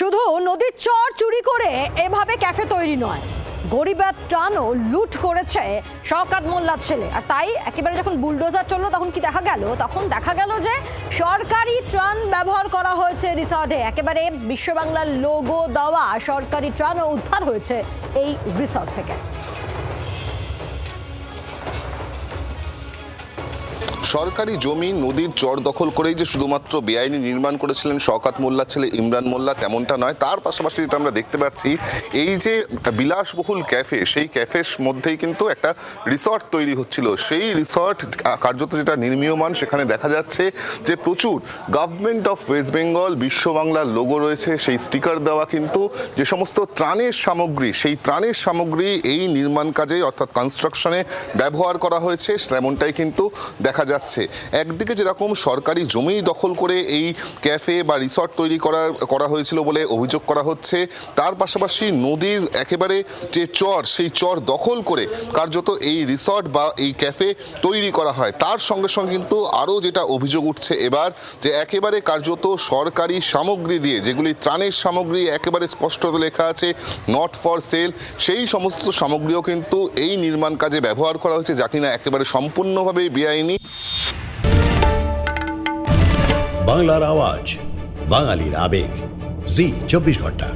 শুধু নদীর চর চুরি করে এভাবে ক্যাফে তৈরি নয়, গরিবের ত্রাণও লুট করেছে শওকত মোল্লার ছেলে। আর তাই একেবারে যখন বুলডোজার চললো তখন কি দেখা গেল যে সরকারি ত্রাণ ব্যবহার করা হয়েছে রিসর্টে। একেবারে বিশ্ব বাংলার লোগো দেওয়া সরকারি ত্রাণও উদ্ধার হয়েছে এই রিসর্ট থেকে। সরকারি জমি নদীর চর দখল করেই যে শুধুমাত্র বেআইনি নির্মাণ করেছিলেন শওকত মোল্লার ছেলে ইমরান মোল্লা তেমনটা নয়, তার পাশাপাশি যেটা আমরা দেখতে পাচ্ছি এই যে বিলাসবহুল ক্যাফে, সেই ক্যাফের মধ্যেই কিন্তু একটা রিসর্ট তৈরি হচ্ছিল। সেই রিসর্ট কার্যত যেটা নির্মীয়মান, সেখানে দেখা যাচ্ছে যে প্রচুর গভর্নমেন্ট অফ ওয়েস্ট বেঙ্গল বিশ্ব বাংলার লোগো রয়েছে, সেই স্টিকার দেওয়া, কিন্তু যে সমস্ত ত্রাণের সামগ্রী, সেই ত্রাণের সামগ্রী এই নির্মাণ কাজে অর্থাৎ কনস্ট্রাকশনে ব্যবহার করা হয়েছে তেমনটাই কিন্তু দেখা যাচ্ছে। একদিকে যেরকম সরকারি জমি দখল করে এই ক্যাফে বা রিসর্ট তৈরি করা হয়েছিল বলে অভিযোগ করা হচ্ছে, তার পাশাপাশি নদীর একেবারে যে চর, সেই চর দখল করে কার্যত এই রিসর্ট বা এই ক্যাফে তৈরি করা হয়। তার সঙ্গে সঙ্গে কিন্তু আরও যেটা অভিযোগ উঠছে এবার, যে একেবারে কার্যত সরকারি সামগ্রী দিয়ে, যেগুলি ত্রাণের সামগ্রী, একেবারে স্পষ্ট লেখা আছে নট ফর সেল, সেই সমস্ত সামগ্রীও কিন্তু এই নির্মাণ কাজে ব্যবহার করা হয়েছে, যা কিনা একেবারে সম্পূর্ণভাবেই বেআইনি। বাংলার আওয়াজ, বাঙালির আবেগ, জি 24 ঘন্টা।